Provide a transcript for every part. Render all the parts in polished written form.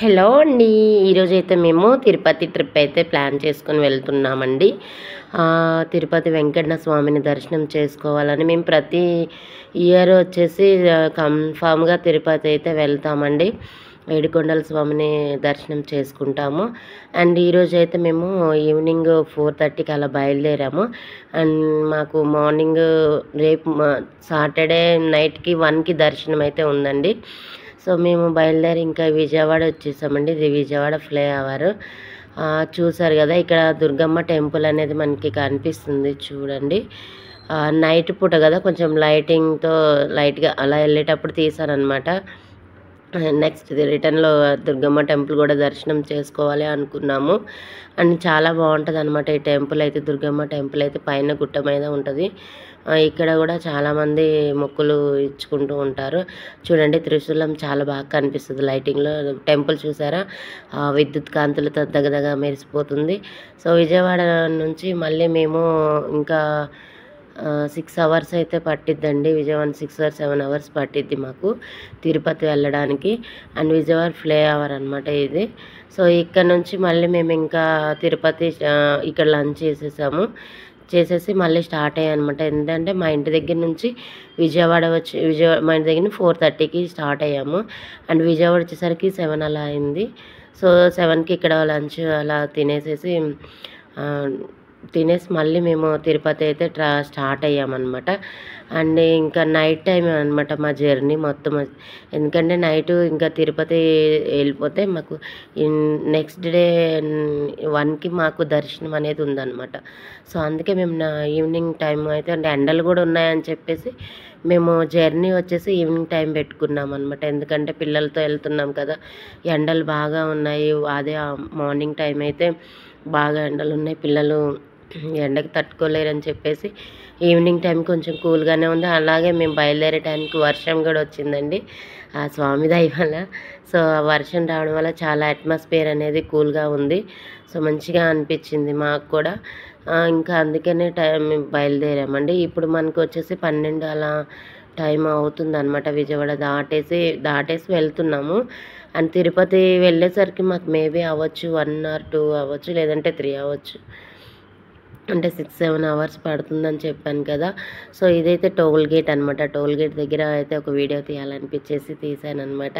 Hello అండి. ఈరోజైతే మేము తిరుపతి ట్రిప్ అయితే ప్లాన్ చేసుకొని వెళ్తున్నామండి. తిరుపతి వెంకన్న స్వామిని దర్శనం చేసుకోవాలని మేము ప్రతి ఇయర్ వచ్చేసి కన్ఫామ్‌గా తిరుపతి అయితే వెళ్తామండి. ఏడుకొండల స్వామిని దర్శనం చేసుకుంటాము. అండ్ ఈరోజైతే మేము ఈవినింగ్ 4:30కి అలా బయలుదేరాము. అండ్ మాకు మార్నింగ్ రేపు సాటర్డే నైట్‌కి 1కి దర్శనం అయితే ఉందండి. సో మేము బయలుదేరి ఇంకా విజయవాడ వచ్చేసామండి. ఇది విజయవాడ ఫ్లైఓవర్. చూసారు కదా, ఇక్కడ దుర్గమ్మ టెంపుల్ అనేది మనకి కనిపిస్తుంది చూడండి. నైట్ పూట కదా, కొంచెం లైటింగ్తో లైట్గా అలా వెళ్ళేటప్పుడు తీసానమాట. నెక్స్ట్ రిటర్న్లో దుర్గమ్మ టెంపుల్ కూడా దర్శనం చేసుకోవాలి అనుకున్నాము. అండ్ చాలా బాగుంటుంది అనమాట ఈ టెంపుల్ అయితే. దుర్గమ్మ టెంపుల్ అయితే పైన గుట్ట మీద ఉంటుంది. ఇక్కడ కూడా చాలామంది మొక్కులు ఇచ్చుకుంటూ ఉంటారు. చూడండి, త్రిశూలం చాలా బాగా కనిపిస్తుంది లైటింగ్లో. టెంపుల్ చూసారా, విద్యుత్ కాంతులతో దగదగ మెరిసిపోతుంది. సో విజయవాడ నుంచి మళ్ళీ మేము ఇంకా 6 అవర్స్ అయితే పట్టిద్దండి. విజయవాడ 6 or 7 అవర్స్ పట్టిద్ది మాకు తిరుపతి వెళ్ళడానికి. అండ్ విజయవాడ ఫ్లైఓవర్ అనమాట ఇది. సో ఇక్కడ నుంచి మళ్ళీ మేము ఇంకా తిరుపతి ఇక్కడ లంచ్ చేసేసి మళ్ళీ స్టార్ట్ అయ్యామన్నమాట. ఎందుకంటే మా ఇంటి దగ్గర నుంచి విజయవాడ మా ఇంటి దగ్గర 4:30కి స్టార్ట్ అయ్యాము. అండ్ విజయవాడ వచ్చేసరికి 7 అలా అయింది. సో 7కి ఇక్కడ లంచ్ అలా తినేసి మళ్ళీ మేము తిరుపతి అయితే స్టార్ట్ అయ్యామన్నమాట. అండ్ ఇంకా నైట్ టైం అనమాట మా జర్నీ మొత్తం. ఎందుకంటే నైట్ ఇంకా తిరుపతి వెళ్ళిపోతే మాకు నెక్స్ట్ డే 1కి మాకు దర్శనం అనేది ఉందన్నమాట. సో అందుకే మేము ఈవినింగ్ టైం అయితే, అంటే ఎండలు కూడా ఉన్నాయని చెప్పేసి మేము జర్నీ వచ్చేసి ఈవినింగ్ టైం పెట్టుకున్నాం అనమాట. ఎందుకంటే పిల్లలతో వెళ్తున్నాం కదా, ఎండలు బాగా ఉన్నాయి. అదే మార్నింగ్ టైం అయితే బాగా ఎండలు ఉన్నాయి, పిల్లలు ఎండకి తట్టుకోలేరని చెప్పేసి ఈవినింగ్ టైం కొంచెం కూల్గానే ఉంది. అలాగే మేము బయలుదేరే టైంకి వర్షం కూడా వచ్చిందండి, ఆ స్వామి దయ వల్ల. సో ఆ వర్షం రావడం వల్ల చాలా అట్మాస్ఫియర్ అనేది కూల్గా ఉంది. సో మంచిగా అనిపించింది మాకు కూడా. ఇంకా అందుకనే మేము బయలుదేరామండి. ఇప్పుడు మనకు వచ్చేసి 12 అలా టైం అవుతుంది అనమాట. విజయవాడ దాటేసి వెళ్తున్నాము. అండ్ తిరుపతి వెళ్ళేసరికి మాకు మేబీ అవ్వచ్చు 1 or 2 అవ్వచ్చు, లేదంటే 3 అవ్వచ్చు. అంటే 6-7 అవర్స్ పడుతుందని చెప్పాను కదా. సో ఇదైతే టోల్ గేట్ అనమాట. టోల్ గేట్ దగ్గర అయితే ఒక వీడియో తీయాలనిపించేసి తీసానమాట.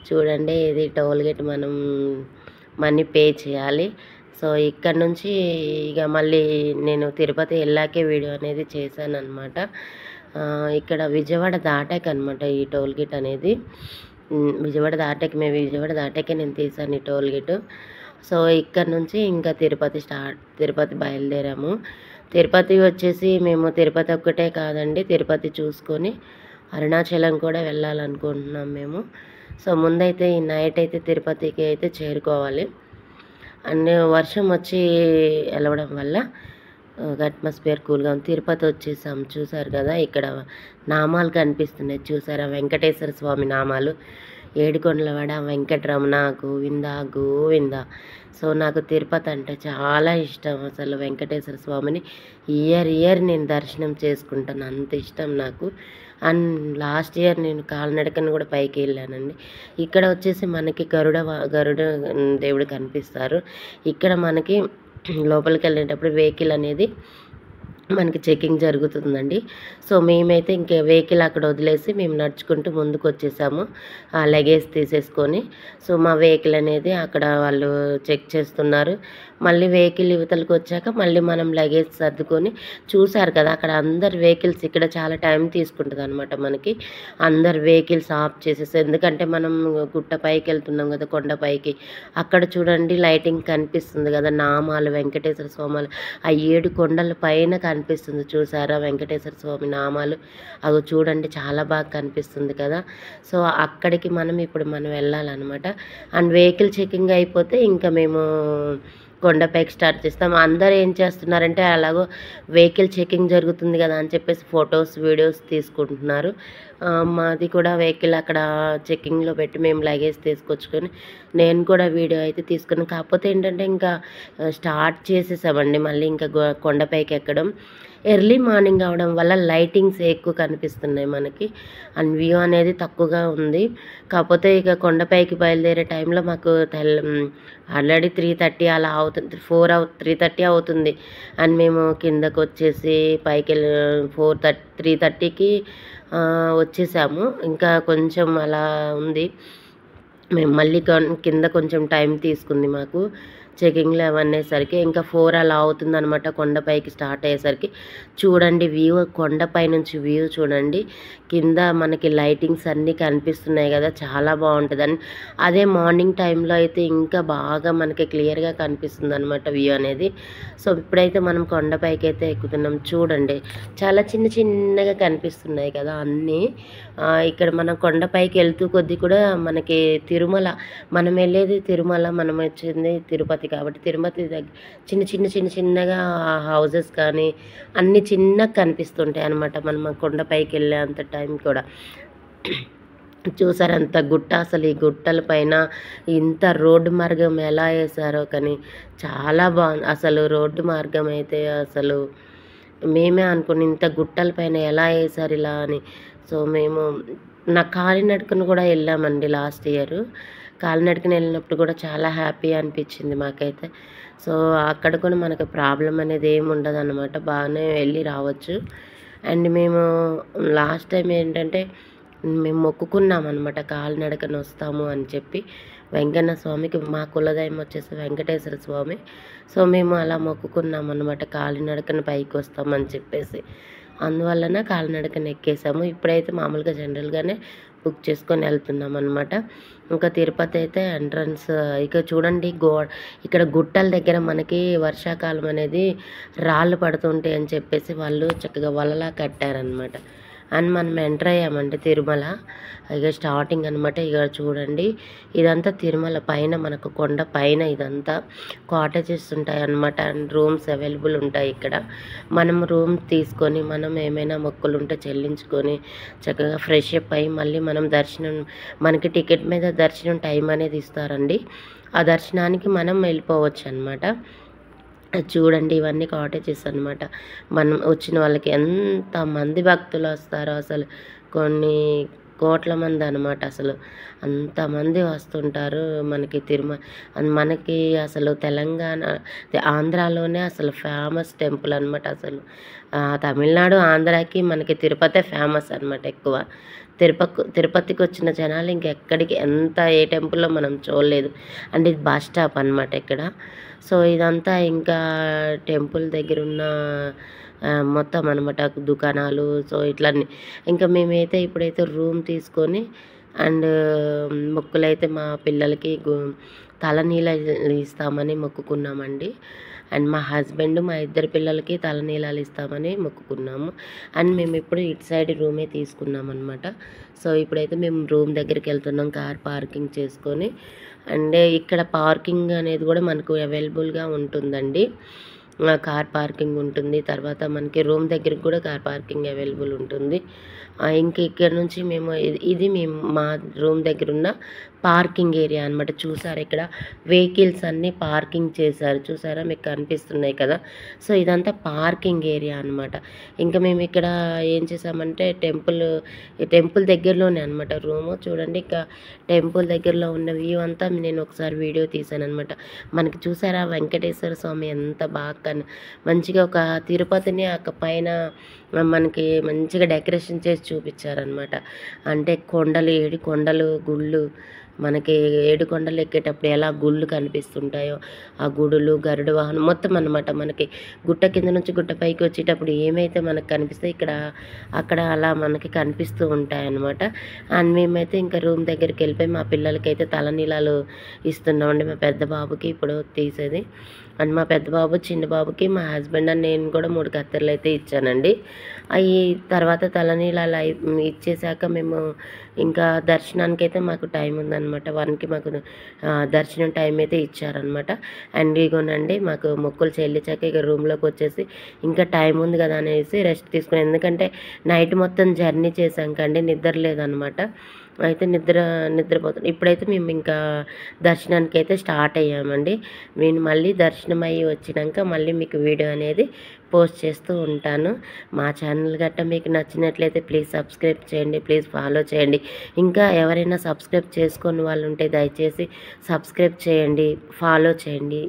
చూడండి, ఇది టోల్ గేట్, మనం మనీ పే చేయాలి. సో ఇక్కడ నుంచి ఇక మళ్ళీ నేను తిరుపతి వెళ్ళాకే వీడియో అనేది చేశానమాట. ఇక్కడ విజయవాడ దాటాకనమాట ఈ టోల్ గేట్ అనేది. విజయవాడ దాటాకే నేను తీసాను ఈ టోల్ గేటు. సో ఇక్కడ నుంచి ఇంకా తిరుపతి బయలుదేరాము. తిరుపతి వచ్చేసి మేము తిరుపతి ఒక్కటే కాదండి, తిరుపతి చూసుకొని అరుణాచలం కూడా వెళ్ళాలనుకుంటున్నాం మేము. సో ముందైతే ఈ నైట్ అయితే తిరుపతికి అయితే చేరుకోవాలి. అండ్ వర్షం వచ్చి వెళ్ళడం వల్ల అట్మాస్ఫియర్ కూల్గా ఉంది. తిరుపతి వచ్చేసాం. చూసారు కదా, ఇక్కడ నామాలు కనిపిస్తున్నాయి చూసారా, వెంకటేశ్వర స్వామి నామాలు. ఏడుకొండలవాడ వెంకటరమణ గోవింద గోవింద. సో నాకు తిరుపతి అంటే చాలా ఇష్టం. అసలు వెంకటేశ్వర స్వామిని ఇయర్ నేను దర్శనం చేసుకుంటాను, అంత ఇష్టం నాకు. అండ్ లాస్ట్ ఇయర్ నేను కాలినడకను కూడా పైకి వెళ్ళానండి. ఇక్కడ వచ్చేసి మనకి గరుడ దేవుడు కనిపిస్తారు. ఇక్కడ మనకి లోపలికి వెళ్ళేటప్పుడు వెహికల్ అనేది మనకి చెకింగ్ జరుగుతుందండి. సో మేమైతే ఇంక వెహికల్ అక్కడ వదిలేసి మేము నడుచుకుంటూ ముందుకు వచ్చేసాము, లగేజ్ తీసేసుకొని. సో మా వెహికల్ అనేది అక్కడ వాళ్ళు చెక్ చేస్తున్నారు. మళ్ళీ వెహికల్ యువతలకు వచ్చాక మళ్ళీ మనం లగేజ్ సర్దుకొని, చూసారు కదా అక్కడ అందరు వెహికల్స్, ఇక్కడ చాలా టైం తీసుకుంటుంది అనమాట మనకి. అందరు వెహికల్స్ ఆఫ్ చేసేసి, ఎందుకంటే మనం గుట్ట పైకి వెళ్తున్నాం కదా, కొండపైకి. అక్కడ చూడండి లైటింగ్ కనిపిస్తుంది కదా, నామాలు, వెంకటేశ్వర స్వామి ఆ 7 కొండల పైన కనిపిస్తుంది చూసారా వెంకటేశ్వర స్వామి నామాలు. అవి చూడండి చాలా బాగా కనిపిస్తుంది కదా. సో అక్కడికి ఇప్పుడు మనం వెళ్ళాలన్నమాట. అండ్ వెహికల్ చెకింగ్ అయిపోతే ఇంకా మేము కొండపైకి స్టార్ట్ చేస్తాం. అందరూ ఏం చేస్తున్నారంటే, అలాగో వెహికల్ చెకింగ్ జరుగుతుంది కదా అని చెప్పేసి ఫొటోస్ వీడియోస్ తీసుకుంటున్నారు. మాది కూడా వెహికల్ అక్కడ చెకింగ్లో పెట్టి మేము లగేజ్ తీసుకొచ్చుకొని నేను కూడా వీడియో అయితే తీసుకున్నాను. కాకపోతే ఏంటంటే ఇంకా స్టార్ట్ చేసేసామండి మళ్ళీ ఇంకా కొండపైకి ఎక్కడం. ఎర్లీ మార్నింగ్ అవ్వడం వల్ల లైటింగ్స్ ఎక్కువ కనిపిస్తున్నాయి మనకి. అండ్ వ్యూ అనేది తక్కువగా ఉంది. కాకపోతే ఇక కొండపైకి బయలుదేరే టైంలో మాకు ఆల్రెడీ 3:30 అలా అవుతుంది. 3:30 అవుతుంది. అండ్ మేము కిందకొచ్చేసి పైకెళ్ళి 3:30కి వచ్చేసాము. ఇంకా కొంచెం అలా ఉంది. మేము మళ్ళీ కింద కొంచెం టైం తీసుకుంది మాకు చెకింగ్లు అవనేసరికి. ఇంకా 4 అలా అవుతుందనమాట కొండపైకి స్టార్ట్ అయ్యేసరికి. చూడండి వ్యూ, కొండపై నుంచి వ్యూ చూడండి. కింద మనకి లైటింగ్స్ అన్నీ కనిపిస్తున్నాయి కదా, చాలా బాగుంటుందని. అదే మార్నింగ్ టైంలో అయితే ఇంకా బాగా మనకి క్లియర్గా కనిపిస్తుంది అనమాట వ్యూ అనేది. సో ఇప్పుడైతే మనం కొండపైకి అయితే ఎక్కుతున్నాం. చూడండి చాలా చిన్న చిన్నగా కనిపిస్తున్నాయి కదా అన్నీ. ఇక్కడ మనం కొండపైకి వెళ్తూ కొద్దీ కూడా మనకి తిరుమల, మనం వెళ్ళేది తిరుమల, మనం వచ్చింది తిరుపతి కాబట్టి తిరుపతి దగ్గర చిన్నగా హౌజెస్ కానీ అన్నీ చిన్నగా కనిపిస్తుంటాయి అన్నమాట మనం కొండపైకి వెళ్ళేంత టైం కూడా. చూసారంత గుట్ట, అసలు ఈ గుట్టల పైన ఇంత రోడ్డు మార్గం ఎలా వేశారో కానీ చాలా బాగుంది. అసలు రోడ్డు మార్గం అయితే అసలు మేమే అనుకుని ఇంత గుట్టల పైన ఎలా వేశారు ఇలా అని. సో మేము కాలినడకన కూడా వెళ్ళామండి లాస్ట్ ఇయర్. కాలినడకన వెళ్ళినప్పుడు కూడా చాలా హ్యాపీ అనిపించింది మాకైతే. సో అక్కడ కూడా మనకు ప్రాబ్లం అనేది ఏమి ఉండదు అనమాట, బాగానే వెళ్ళి రావచ్చు. అండ్ మేము లాస్ట్ టైం ఏంటంటే మేము మొక్కుకున్నాం అనమాట, కాలినడకన వస్తాము అని చెప్పి. వెంకన్న స్వామికి, మా కులదైవం వచ్చేసి వెంకటేశ్వర స్వామి. సో మేము అలా మొక్కుకున్నాం అనమాట, కాలినడకన పైకి వస్తామని చెప్పేసి. అందువలన కాలినడకన ఎక్కేసాము. ఇప్పుడైతే మామూలుగా జనరల్గానే బుక్ చేసుకొని వెళ్తున్నాం అనమాట. ఇంకా తిరుపతి అయితే ఎంట్రన్స్ ఇక చూడండి, ఇక్కడ గుట్టల దగ్గర మనకి వర్షాకాలం అనేది రాళ్ళు పడుతుంటాయి అని చెప్పేసి వాళ్ళు చక్కగా వలలా కట్టారనమాట. అండ్ మనం ఎంటర్ అయ్యామంటే తిరుమల ఇక స్టార్టింగ్ అనమాట. ఇక చూడండి ఇదంతా తిరుమల పైన, మనకు కొండ పైన ఇదంతా కాటేజెస్ ఉంటాయి అన్నమాట. అండ్ రూమ్స్ అవైలబుల్ ఉంటాయి ఇక్కడ. మనం రూమ్ తీసుకొని మనం ఏమైనా మొక్కులు ఉంటే చెల్లించుకొని చక్కగా ఫ్రెష్ అప్ అయ్యి మళ్ళీ మనం దర్శనం, మనకి టికెట్ మీద దర్శనం టైం అనేది ఇస్తారండి. ఆ దర్శనానికి మనం వెళ్ళిపోవచ్చు అనమాట. చూడండి ఇవన్నీ కాటేజెస్ అనమాట. మనం వచ్చిన వాళ్ళకి ఎంతమంది భక్తులు వస్తారో అసలు, కొన్ని కోట్ల మంది అనమాట. అసలు అంతమంది వస్తుంటారు మనకి మనకి అసలు తెలంగాణ, ఆంధ్రాలోనే అసలు ఫేమస్ టెంపుల్ అనమాట. అసలు తమిళనాడు, ఆంధ్రాకి మనకి తిరుపతే ఫేమస్ అనమాట ఎక్కువ. తిరుపతికి వచ్చిన జనాలు ఇంకెక్కడికి ఏ టెంపుల్లో మనం చూడలేదు. అండ్ ఇది బస్ స్టాప్ అనమాట ఇక్కడ. సో ఇదంతా ఇంకా టెంపుల్ దగ్గర ఉన్న మొత్తం అనమాట దుకాణాలు. సో ఇట్లా ఇంకా మేమైతే ఇప్పుడైతే రూమ్ తీసుకొని అండ్ మొక్కులైతే మా పిల్లలకి తలనీలాలు ఇస్తామని మొక్కుకున్నామండి. అండ్ మా హస్బెండ్, మా ఇద్దరు పిల్లలకి తలనీలాలు ఇస్తామని మొక్కుకున్నాము. అండ్ మేము ఇప్పుడు ఇటు సైడ్ రూమే తీసుకున్నాం అనమాట. సో ఇప్పుడైతే మేము రూమ్ దగ్గరికి వెళ్తున్నాం కార్ పార్కింగ్ చేసుకొని. అండ్ ఇక్కడ పార్కింగ్ అనేది కూడా మనకు అవైలబుల్గా ఉంటుందండి. కార్ పార్కింగ్ ఉంటుంది. తర్వాత మనకి రూమ్ దగ్గరికి కూడా కార్ పార్కింగ్ అవైలబుల్ ఉంటుంది. ఇంక ఇక్కడ నుంచి మేము ఇది మా రూమ్ దగ్గర ఉన్న పార్కింగ్ ఏరియా అనమాట. చూసారా ఇక్కడ వెహికల్స్ అన్నీ పార్కింగ్ చేశారు, చూసారా మీకు కనిపిస్తున్నాయి కదా. సో ఇదంతా పార్కింగ్ ఏరియా అనమాట. ఇంకా మేము ఇక్కడ ఏం చేసామంటే టెంపుల్ దగ్గరలోనే అనమాట రూము. చూడండి ఇక టెంపుల్ దగ్గరలో ఉన్న వ్యూ అంతా నేను ఒకసారి వీడియో తీసాను అనమాట. మనకి చూసారా వెంకటేశ్వర స్వామి ఎంత బాగా మంచిగా ఒక తిరుపతిని పైన మనకి మంచిగా డెకరేషన్ చేసి చూపించారనమాట. అంటే కొండలు, 7 కొండలు, గుళ్ళు, మనకి 7 కొండలు ఎక్కేటప్పుడు ఎలా గుళ్ళు కనిపిస్తుంటాయో ఆ గుడులు, గరుడ వాహనం మొత్తం అనమాట. మనకి గుట్ట కింద నుంచి గుట్ట పైకి వచ్చేటప్పుడు ఏమైతే మనకు కనిపిస్తాయి అక్కడ అలా మనకి కనిపిస్తూ ఉంటాయి అన్నమాట. అండ్ మేమైతే ఇంకా రూమ్ దగ్గరికి వెళ్ళిపోయి మా పిల్లలకైతే తలనీలాలు ఇస్తున్నామండి. మా పెద్ద బాబుకి ఇప్పుడు తీసేది. అండ్ మా పెద్ద బాబు, చిన్న బాబుకి మా హస్బెండ్ అండ్ నేను కూడా 3 కత్తెరలు అయితే ఇచ్చానండి. అవి తర్వాత తలనీలాలు ఇచ్చేసాక మేము ఇంకా దర్శనానికి అయితే మాకు టైం ఉందన్నమాట. 1కి మాకు దర్శనం టైం అయితే ఇచ్చారనమాట. అండ్ ఇగోనండి మాకు మొక్కులు చెల్లించాక ఇక రూమ్లోకి వచ్చేసి ఇంకా టైం ఉంది కదా అనేసి రెస్ట్ తీసుకుని, ఎందుకంటే నైట్ మొత్తం జర్నీ చేసాం కండి, నిద్ర లేదనమాట. అయితే నిద్రపోతాను. ఇప్పుడైతే మేము ఇంకా దర్శనానికైతే స్టార్ట్ అయ్యామండి. నేను మళ్ళీ దర్శనం అయ్యి వచ్చినాక మళ్ళీ మీకు వీడియో అనేది పోస్ట్ చేస్తూ ఉంటాను. మా ఛానల్ గట్టా మీకు నచ్చినట్లయితే ప్లీజ్ సబ్స్క్రైబ్ చేయండి, ప్లీజ్ ఫాలో చేయండి. ఇంకా ఎవరైనా సబ్స్క్రైబ్ చేసుకోని వాళ్ళు ఉంటే దయచేసి సబ్స్క్రైబ్ చేయండి, ఫాలో చేయండి.